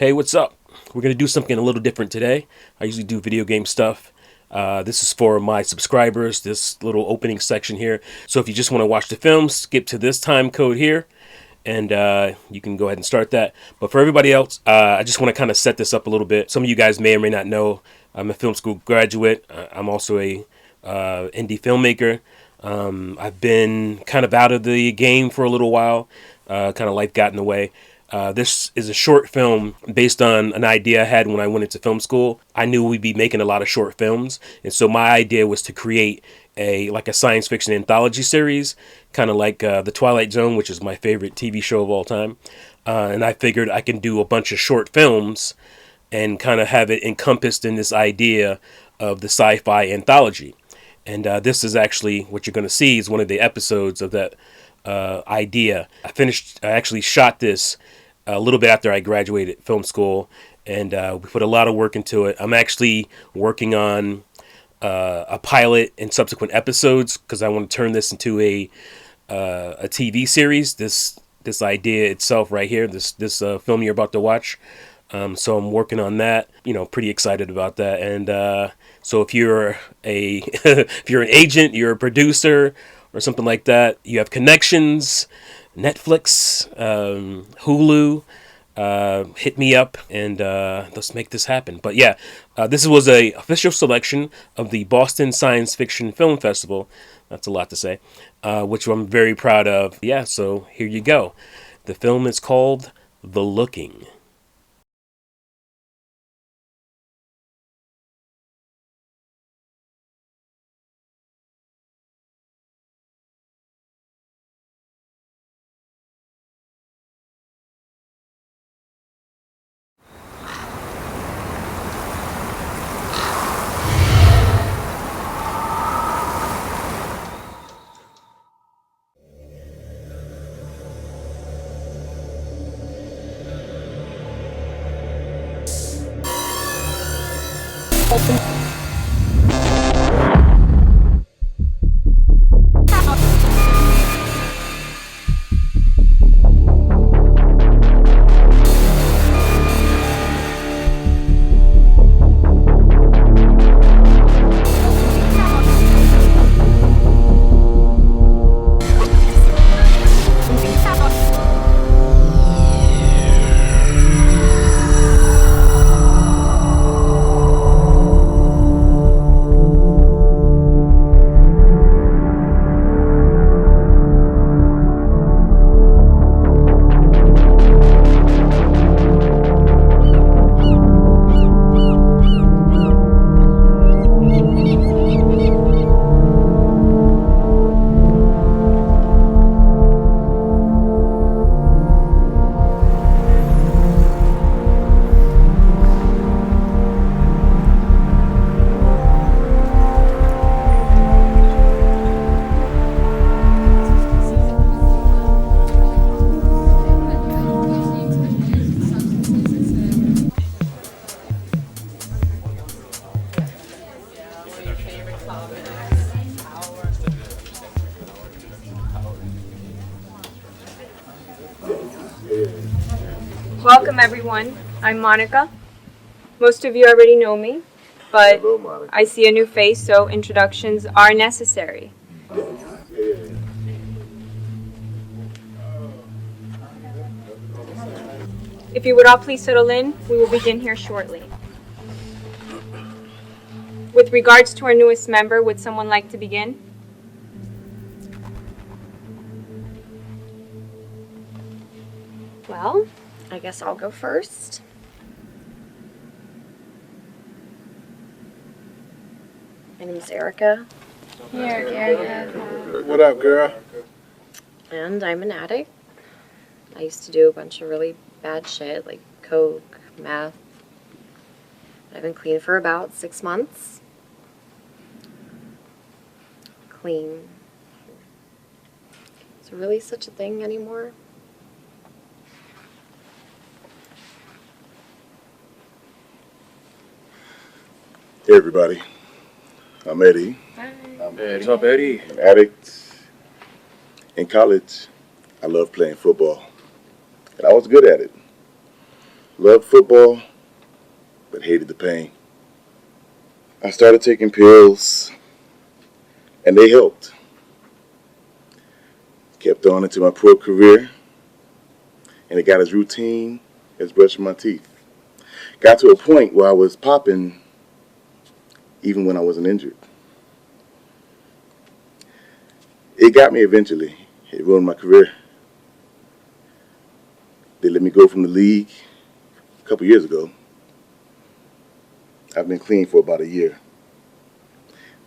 Hey, what's up? We're going to do something a little different today. I usually do video game stuff. This is for my subscribers, this little opening section here. So if you just want to watch the film, skip to this time code here, and you can go ahead and start that. But for everybody else, I just want to kind of set this up a little bit. Some of you guys may or may not know I'm a film school graduate. I'm also a indie filmmaker. I've been kind of out of the game for a little while. Kind of life got in the way. This is a short film based on an idea I had when I went into film school. I knew we'd be making a lot of short films, and so my idea was to create a science fiction anthology series, kind of like The Twilight Zone, which is my favorite TV show of all time. And I figured I can do a bunch of short films and kind of have it encompassed in this idea of the sci-fi anthology. And this is actually what you're going to see is one of the episodes of that idea. I actually shot this a little bit after I graduated film school, and we put a lot of work into it. I'm actually working on a pilot and subsequent episodes because I want to turn this into a TV series. This idea itself right here, this film you're about to watch. So I'm working on that. Pretty excited about that. And so if you're if you're an agent, you're a producer, or something like that, you have connections, Netflix, Hulu, hit me up and let's make this happen. But yeah, this was a official selection of the Boston Science Fiction Film Festival. That's a lot to say, which I'm very proud of. Yeah, so here you go. The film is called The Looking. Welcome everyone, I'm Monica. Most of you already know me, but hello, I see a new face, so introductions are necessary. If you would all please settle in, we will begin here shortly. With regards to our newest member, would someone like to begin? Well, I guess I'll go first. My name is Erica. Here, Erica. What up, girl? And I'm an addict. I used to do a bunch of really bad shit, like coke, meth. I've been clean for about 6 months. Clean. Is there really such a thing anymore? Hey, everybody. I'm Eddie. Hi. What's up, Eddie? I'm an addict. In college, I loved playing football, and I was good at it. Loved football, but hated the pain. I started taking pills, and they helped. Kept on into my pro career, and it got as routine as brushing my teeth. Got to a point where I was popping even when I wasn't injured. It got me eventually. It ruined my career. They let me go from the league a couple years ago. I've been clean for about a year.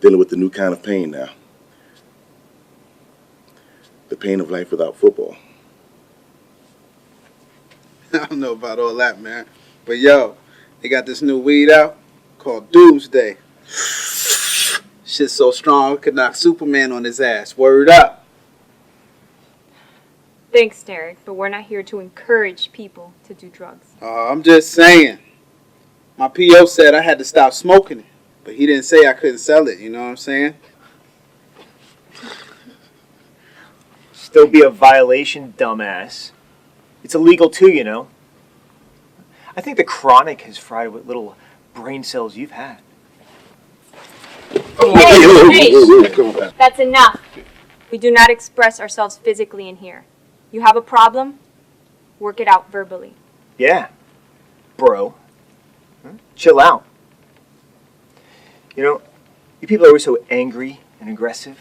Dealing with the new kind of pain now. The pain of life without football. I don't know about all that, man. But yo, they got this new weed out called Doomsday. Shit's so strong it could knock Superman on his ass. Word up. Thanks, Derek, but we're not here to encourage people to do drugs. I'm just saying. My PO said I had to stop smoking it, but he didn't say I couldn't sell it, you know what I'm saying? Still be a violation, dumbass. It's illegal too, you know. I think the chronic has fried what little brain cells you've had. Hey, that's enough. We do not express ourselves physically in here. You have a problem? Work it out verbally. Yeah, bro. Chill out. You know, you people are always so angry and aggressive.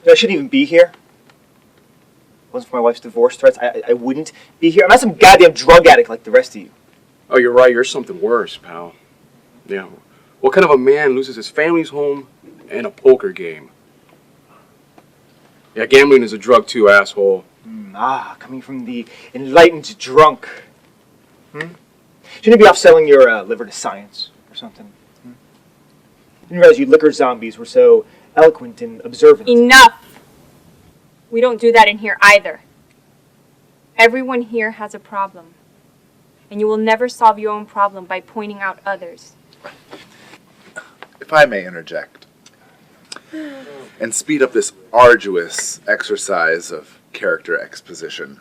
You know, I shouldn't even be here. If it wasn't for my wife's divorce threats, I wouldn't be here. I'm not some goddamn drug addict like the rest of you. Oh, you're right. You're something worse, pal. Yeah. What kind of a man loses his family's home and a poker game? Yeah, gambling is a drug too, asshole. Coming from the enlightened drunk. Shouldn't you be off selling your liver to science or something? Didn't realize you liquor zombies were so eloquent and observant. Enough! We don't do that in here either. Everyone here has a problem. And you will never solve your own problem by pointing out others. If I may interject, and speed up this arduous exercise of character exposition.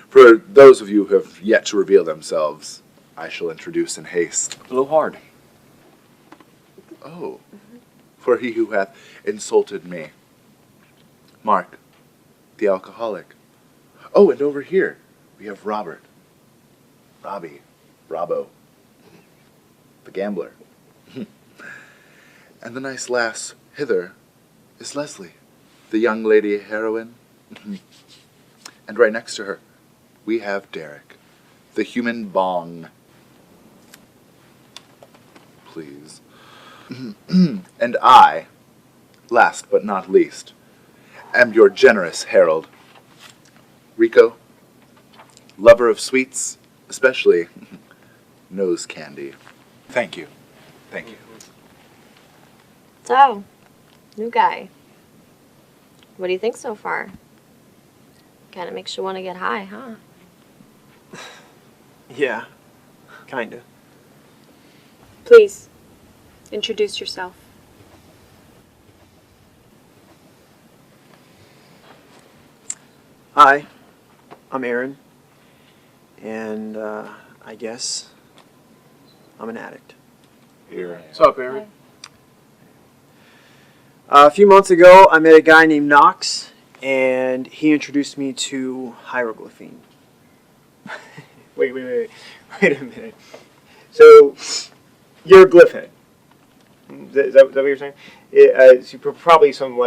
For those of you who have yet to reveal themselves, I shall introduce in haste. A little hard. Oh, for he who hath insulted me. Mark, the alcoholic. Oh, and over here we have Robert. Robbie. Robbo. The gambler. And the nice lass hither is Leslie, the young lady heroine. And right next to her, we have Derek, the human bong. Please. And I, last but not least, am your generous herald. Rico, lover of sweets, especially nose candy. Thank you. Thank you. So, new guy. What do you think so far? Kind of makes you want to get high, huh? Yeah, kinda. Please, introduce yourself. Hi, I'm Aaron, and I guess I'm an addict. What's up, Aaron? A few months ago, I met a guy named Knox, and he introduced me to hieroglyphine. Wait a minute. So, you're a glyphhead. Is that what you're saying? So you're probably some,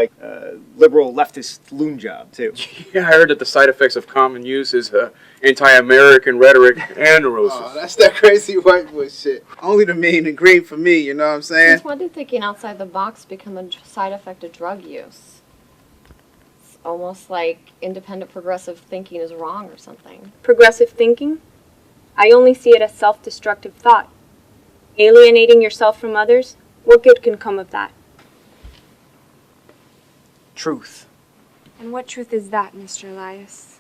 liberal leftist loon job, too. Yeah, I heard that the side effects of common use is anti-American rhetoric and neurosis. Oh, that's that crazy white boy shit. Only the mean and green for me, you know what I'm saying? Since when did thinking outside the box become a side effect of drug use? It's almost like independent progressive thinking is wrong or something. Progressive thinking? I only see it as self-destructive thought. Alienating yourself from others? What good can come of that? Truth. And what truth is that, Mr. Elias?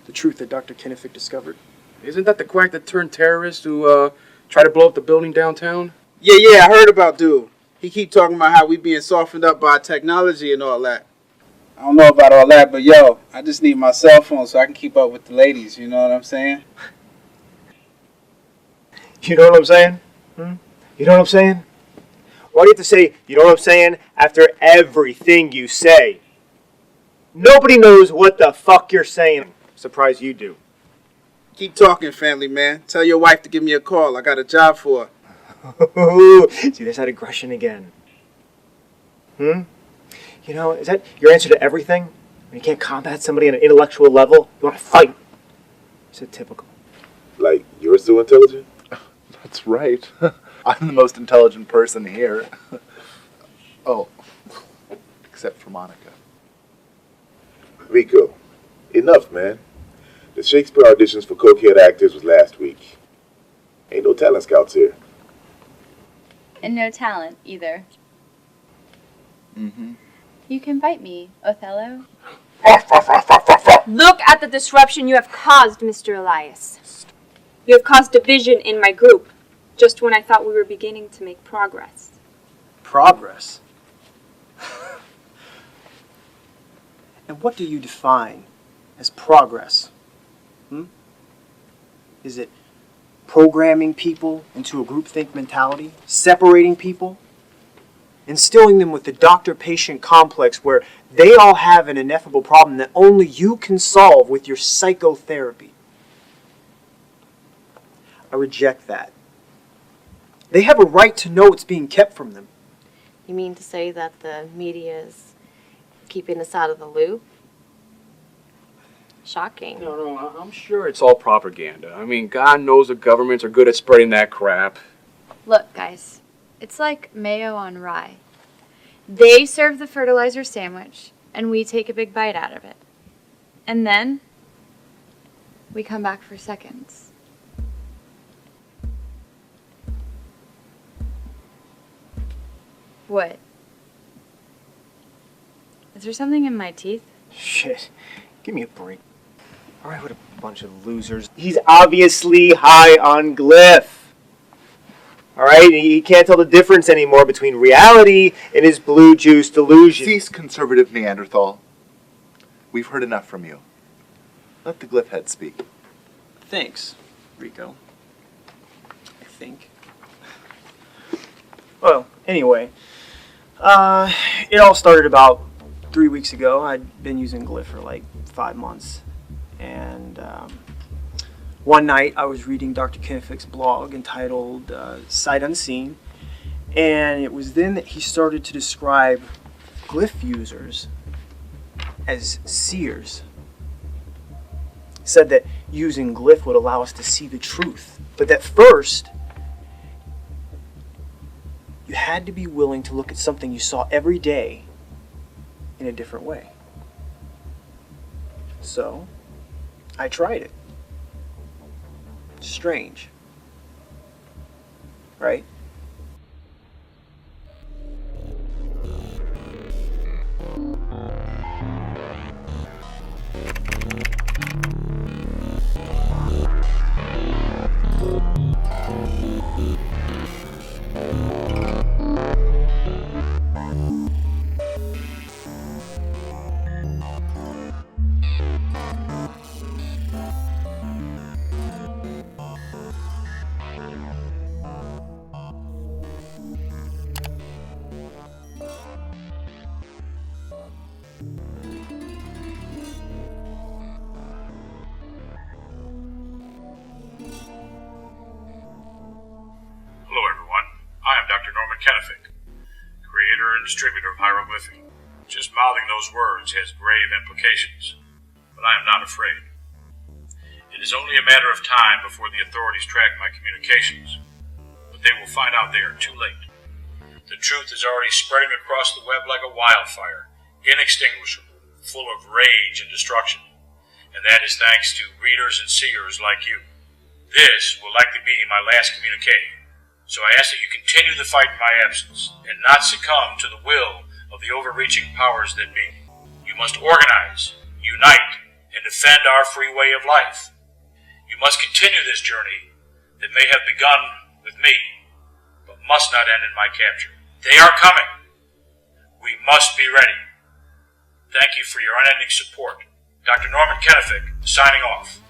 The truth that Dr. Kennefic discovered. Isn't that the quack that turned terrorist who tried to blow up the building downtown? Yeah, I heard about dude. He keep talking about how we being softened up by technology and all that. I don't know about all that, but yo, I just need my cell phone so I can keep up with the ladies, you know what I'm saying? You know what I'm saying? You know what I'm saying? Why do you have to say, you know what I'm saying, after everything you say? Nobody knows what the fuck you're saying. Surprised you do. Keep talking, family man. Tell your wife to give me a call. I got a job for her. See, there's that aggression again. You know, is that your answer to everything? When you can't combat somebody on an intellectual level, you want to fight. It's a typical. Like, you're so intelligent? That's right. I'm the most intelligent person here. Oh, except for Monica. Rico, enough, man. The Shakespeare auditions for cokehead actors was last week. Ain't no talent scouts here. And no talent, either. You can bite me, Othello. Look at the disruption you have caused, Mr. Elias. You have caused division in my group, just when I thought we were beginning to make progress. Progress? And what do you define as progress? Is it programming people into a groupthink mentality? Separating people? Instilling them with the doctor-patient complex where they all have an ineffable problem that only you can solve with your psychotherapy? I reject that. They have a right to know what's being kept from them. You mean to say that the media is keeping us out of the loop? Shocking. No, I'm sure it's all propaganda. I mean, God knows the governments are good at spreading that crap. Look, guys, it's like mayo on rye. They serve the fertilizer sandwich, and we take a big bite out of it. And then, we come back for seconds. What? Is there something in my teeth? Shit. Give me a break. Alright, what a bunch of losers. He's obviously high on glyph. Alright, he can't tell the difference anymore between reality and his blue juice delusion. Cease, conservative Neanderthal. We've heard enough from you. Let the glyph head speak. Thanks, Rico. I think. Well, anyway. It all started about 3 weeks ago. I'd been using glyph for like 5 months. And one night I was reading Dr. Kennefic's blog entitled Sight Unseen. And it was then that he started to describe glyph users as seers. He said that using glyph would allow us to see the truth. But that first, you had to be willing to look at something you saw every day in a different way. So, I tried it. Strange. Right? Hello everyone, I am Dr. Norman Kennefic, creator and distributor of hieroglyphy. Just mouthing those words has grave implications, but I am not afraid. It is only a matter of time before the authorities track my communications, but they will find out they are too late. The truth is already spreading across the web like a wildfire, inextinguishable, full of rage and destruction, and that is thanks to readers and seers like you. This will likely be my last communique. So I ask that you continue the fight in my absence, and not succumb to the will of the overreaching powers that be. You must organize, unite, and defend our free way of life. You must continue this journey that may have begun with me, but must not end in my capture. They are coming. We must be ready. Thank you for your unending support. Dr. Norman Kennefic, signing off.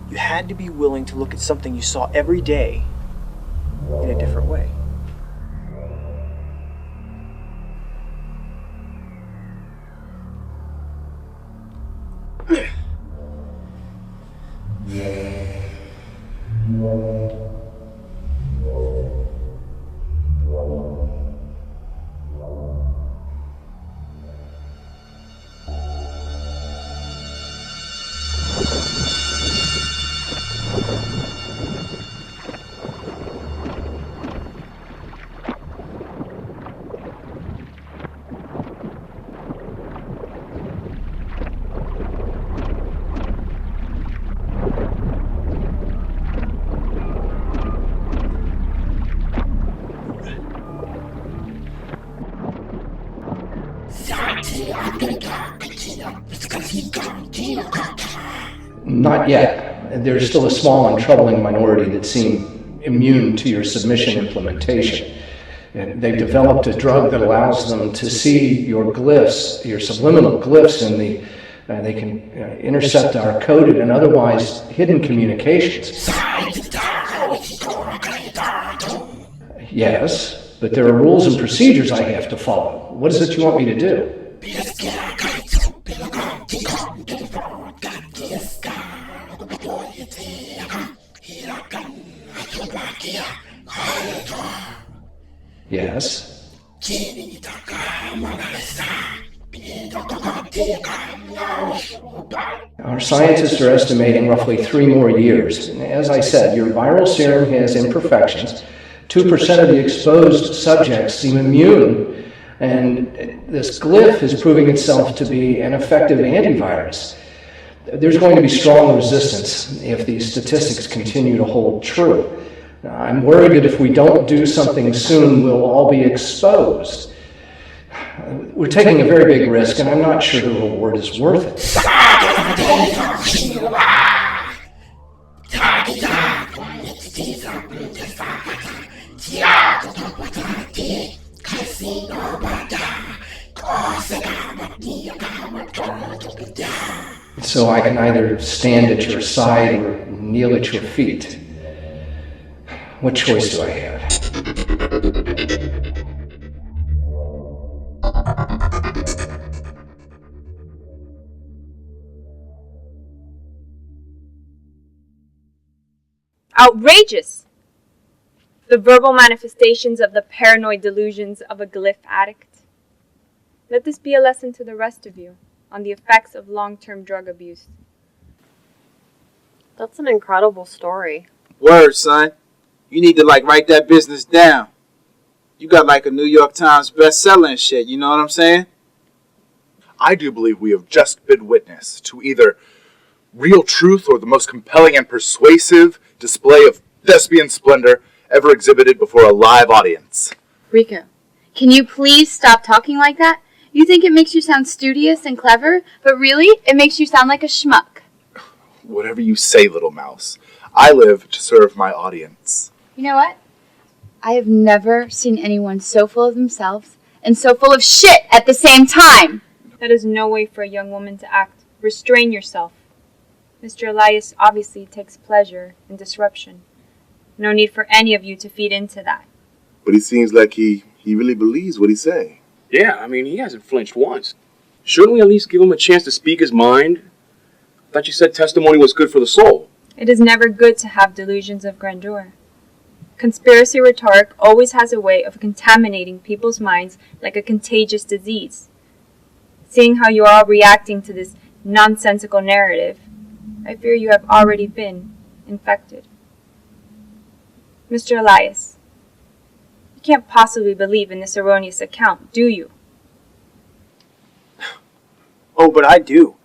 You had to be willing to look at something you saw every day in a different way. Not yet. There's still a small and troubling minority that seem immune to your submission implementation. And they've developed a drug that allows them to see your glyphs, your subliminal glyphs in the, they can intercept our coded and otherwise hidden communications. Yes, but there are rules and procedures I have to follow. What is it you want me to do? Yes. Our scientists are estimating roughly 3 more years. As I said, your viral serum has imperfections. 2% of the exposed subjects seem immune, and this glyph is proving itself to be an effective antivirus. There's going to be strong resistance if these statistics continue to hold true. I'm worried that if we don't do something soon, we'll all be exposed. We're taking a very big risk, and I'm not sure the reward is worth it. So I can either stand at your side or kneel at your feet. What choice do I have? Outrageous! The verbal manifestations of the paranoid delusions of a glyph addict. Let this be a lesson to the rest of you on the effects of long-term drug abuse. That's an incredible story. Word, son. You need to write that business down. You got a New York Times bestseller and shit, you know what I'm saying? I do believe we have just been witness to either real truth or the most compelling and persuasive display of thespian splendor ever exhibited before a live audience. Rico, can you please stop talking like that? You think it makes you sound studious and clever, but really, it makes you sound like a schmuck. Whatever you say, little mouse. I live to serve my audience. You know what? I have never seen anyone so full of themselves and so full of shit at the same time. That is no way for a young woman to act. Restrain yourself. Mr. Elias obviously takes pleasure in disruption. No need for any of you to feed into that. But he seems like he really believes what he's saying. Yeah, I mean, he hasn't flinched once. Shouldn't we at least give him a chance to speak his mind? I thought you said testimony was good for the soul. It is never good to have delusions of grandeur. Conspiracy rhetoric always has a way of contaminating people's minds like a contagious disease. Seeing how you are all reacting to this nonsensical narrative, I fear you have already been infected. Mr. Elias, you can't possibly believe in this erroneous account, do you? Oh, but I do.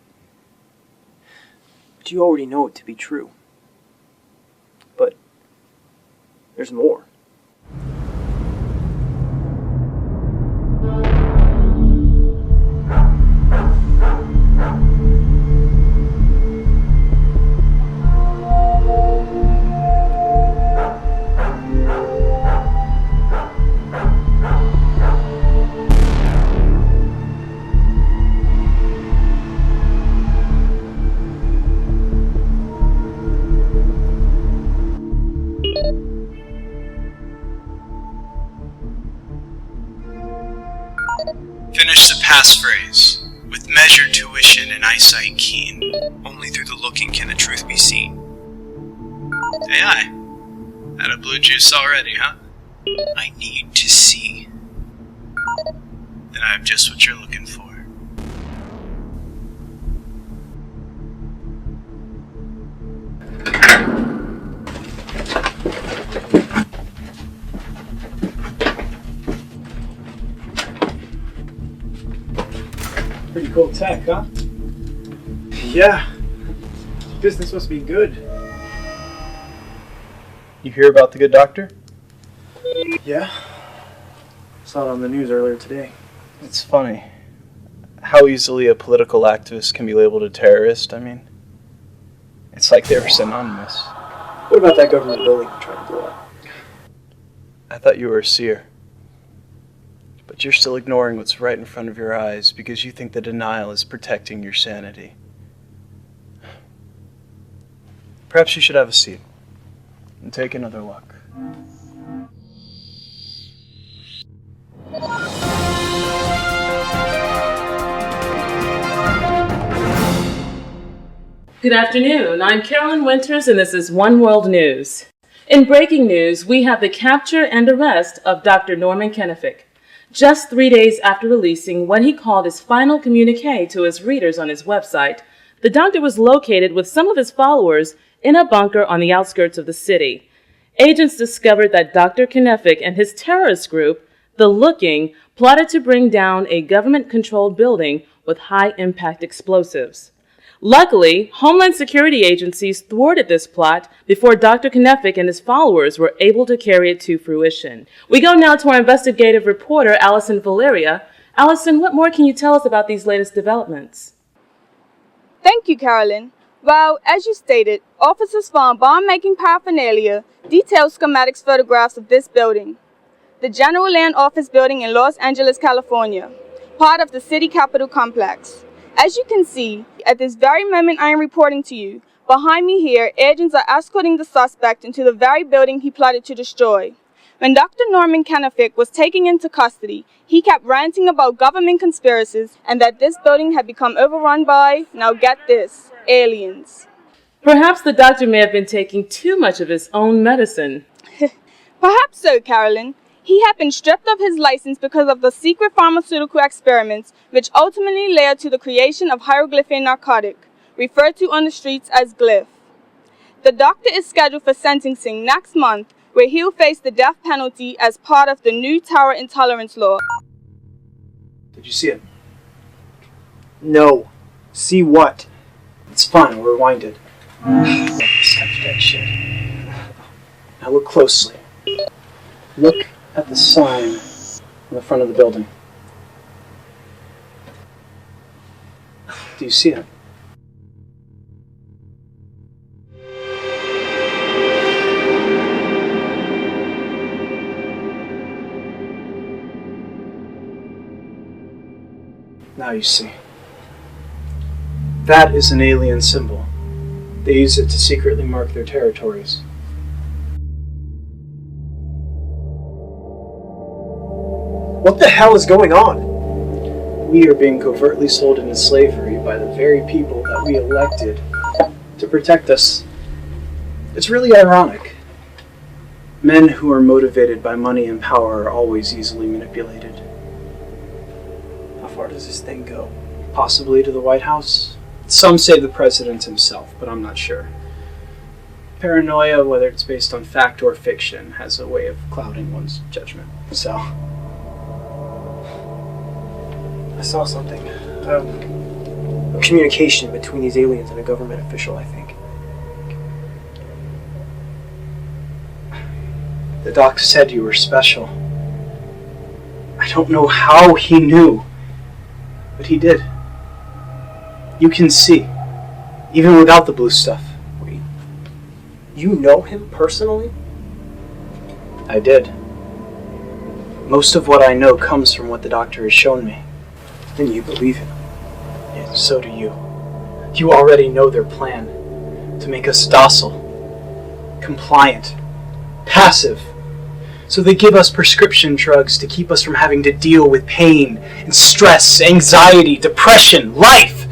But you already know it to be true. But there's more. Finish the passphrase. With measured tuition and eyesight keen, only through the looking can the truth be seen. AI, out of blue juice already, huh? I need to see. Then I have just what you're looking for. Pretty cool tech, huh? Yeah. Business must be good. You hear about the good doctor? Yeah. Saw it on the news earlier today. It's funny how easily a political activist can be labeled a terrorist. I mean, it's like they were synonymous. What about that government building you tried to blow up? I thought you were a seer. But you're still ignoring what's right in front of your eyes because you think the denial is protecting your sanity. Perhaps you should have a seat and take another look. Good afternoon. I'm Carolyn Winters, and this is One World News. In breaking news, we have the capture and arrest of Dr. Norman Kennefic. Just 3 days after releasing what he called his final communique to his readers on his website, the doctor was located with some of his followers in a bunker on the outskirts of the city. Agents discovered that Dr. Kennefic and his terrorist group, The Looking, plotted to bring down a government-controlled building with high-impact explosives. Luckily, Homeland Security agencies thwarted this plot before Dr. Kennefic and his followers were able to carry it to fruition. We go now to our investigative reporter, Allison Valeria. Allison, what more can you tell us about these latest developments? Thank you, Carolyn. Well, as you stated, officers found bomb-making paraphernalia, detailed schematics photographs of this building. The General Land Office building in Los Angeles, California, part of the city capitol complex. As you can see, at this very moment I am reporting to you, behind me here, agents are escorting the suspect into the very building he plotted to destroy. When Dr. Norman Kennefic was taken into custody, he kept ranting about government conspiracies and that this building had become overrun by, now get this, aliens. Perhaps the doctor may have been taking too much of his own medicine. Perhaps so, Carolyn. He had been stripped of his license because of the secret pharmaceutical experiments which ultimately led to the creation of hieroglyphic narcotic, referred to on the streets as glyph. The doctor is scheduled for sentencing next month, where he'll face the death penalty as part of the new terror intolerance law. Did you see it? No. See what? It's fine, we'll rewind it. Let's touch that shit. Now look closely. Look at the sign on the front of the building. Do you see it? Now you see. That is an alien symbol. They use it to secretly mark their territories. What the hell is going on? We are being covertly sold into slavery by the very people that we elected to protect us. It's really ironic. Men who are motivated by money and power are always easily manipulated. How far does this thing go? Possibly to the White House. Some say the president himself, but I'm not sure. Paranoia, whether it's based on fact or fiction, has a way of clouding one's judgment. So, I saw something. A communication between these aliens and a government official, I think. the doc said you were special. I don't know how he knew, but he did. You can see, even without the blue stuff. Wait, you know him personally? I did. Most of what I know comes from what the doctor has shown me. Then you believe him. Yeah, so do you. You already know their plan. To make us docile, compliant, passive. So they give us prescription drugs to keep us from having to deal with pain and stress, anxiety, depression, life.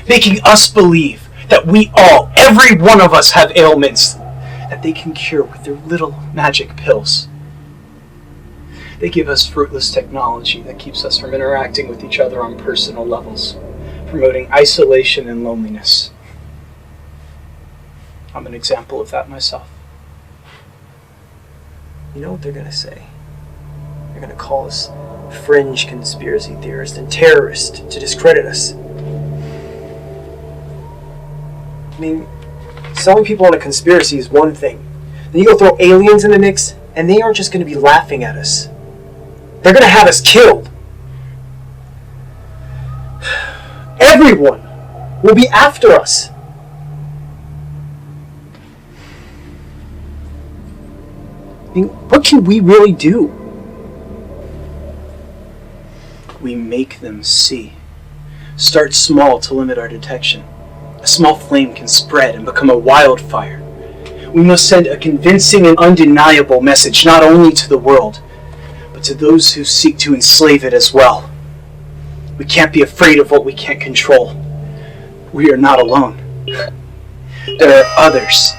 Making us believe that we all, every one of us, have ailments that they can cure with their little magic pills. They give us fruitless technology that keeps us from interacting with each other on personal levels, promoting isolation and loneliness. I'm an example of that myself. You know what they're gonna say? They're gonna call us fringe conspiracy theorists and terrorists to discredit us. I mean, selling people on a conspiracy is one thing. Then you go throw aliens in the mix, and they aren't just gonna be laughing at us. They're gonna have us killed. Everyone will be after us. I mean, what can we really do? We make them see. Start small to limit our detection. A small flame can spread and become a wildfire. We must send a convincing and undeniable message not only to the world, but to those who seek to enslave it as well. We can't be afraid of what we can't control. We are not alone. There are others.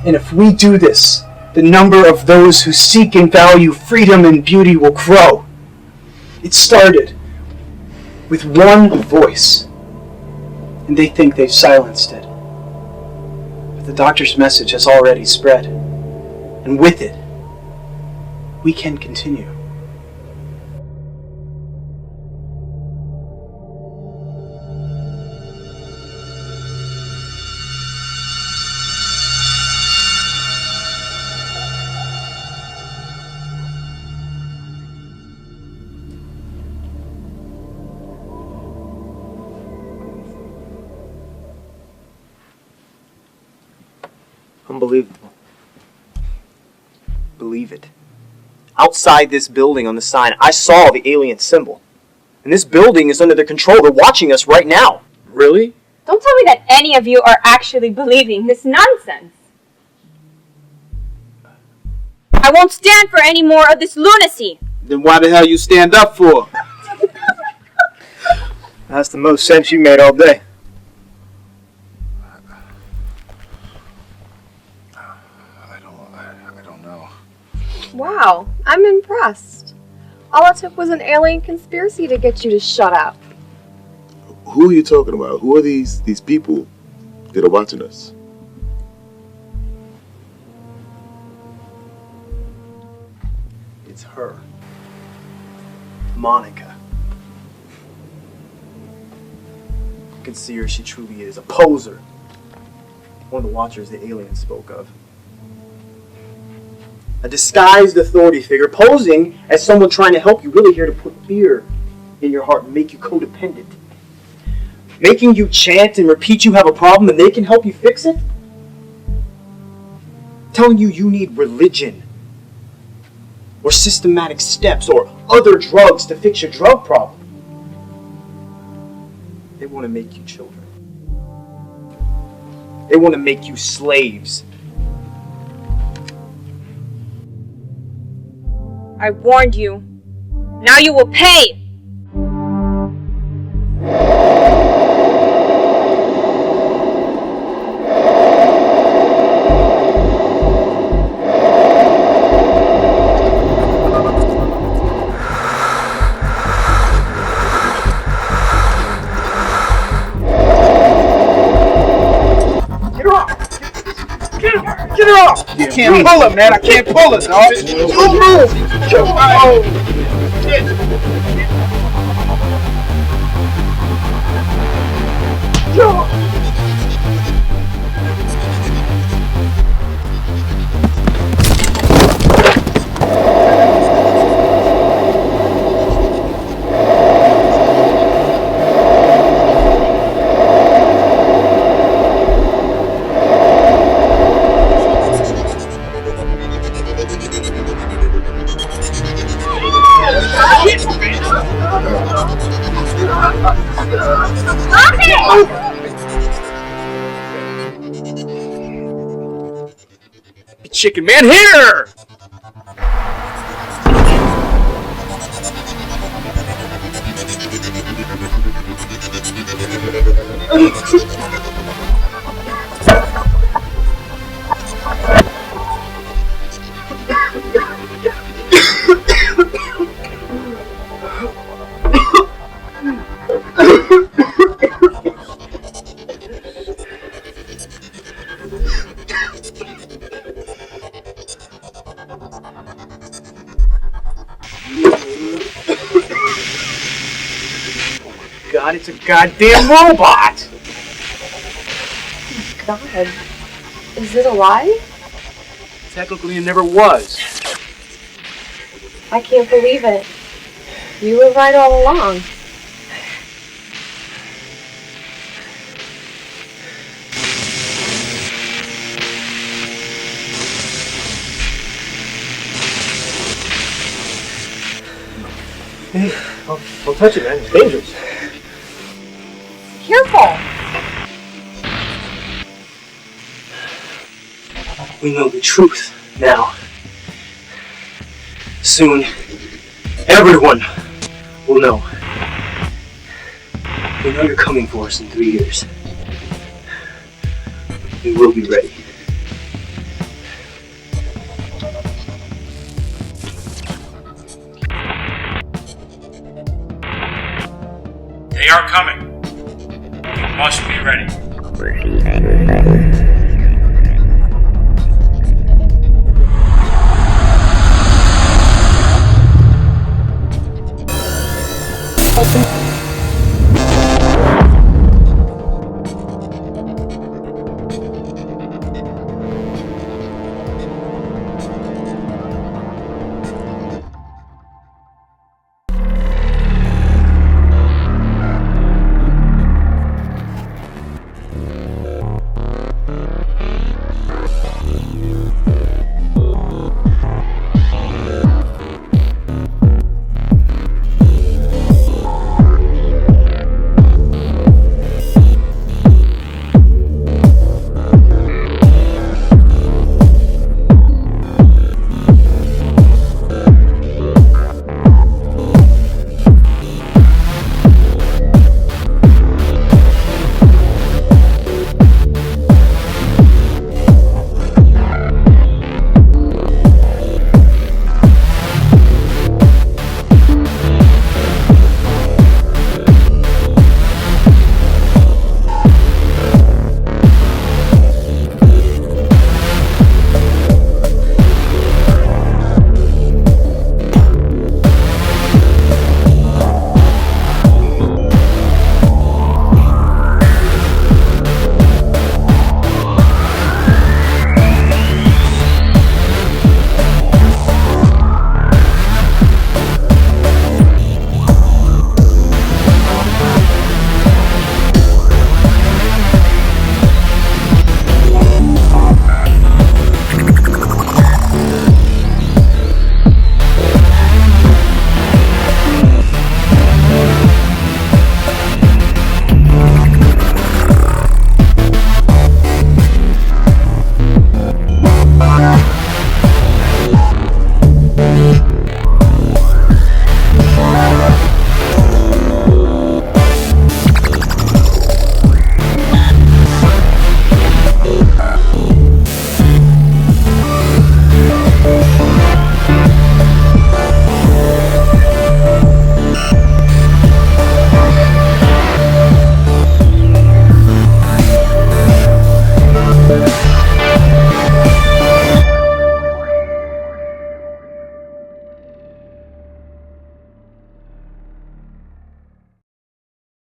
And if we do this, the number of those who seek and value freedom and beauty will grow. It started with one voice, and they think they've silenced it. But the doctor's message has already spread, and with it, we can continue. Unbelievable. Believe it. Outside this building on the sign, I saw the alien symbol. And this building is under their control. They're watching us right now. Really? Don't tell me that any of you are actually believing this nonsense. I won't stand for any more of this lunacy. Then why the hell you stand up for? That's the most sense you made all day. Wow, I'm impressed. All it took was an alien conspiracy to get you to shut up. Who are you talking about? Who are these people that are watching us? It's her. Monica. You can see her, she truly is. A poser. One of the watchers the alien spoke of. A disguised authority figure posing as someone trying to help you, really here to put fear in your heart and make you codependent. Making you chant and repeat you have a problem and they can help you fix it. Telling you you need religion or systematic steps or other drugs to fix your drug problem. want to make you children. They want to make you slaves. I warned you. Now you will pay! Get her off! I can't pull her, man. I can't pull her, dog. Chicken man here! God, it's a goddamn robot! God, is it alive? Technically, it never was. I can't believe it. You were right all along. Hey, don't touch it, man. It's dangerous. Careful! We know the truth now. Soon, everyone will know. We know you're coming for us in 3 years. We will be ready. They are coming. We must be ready. Open.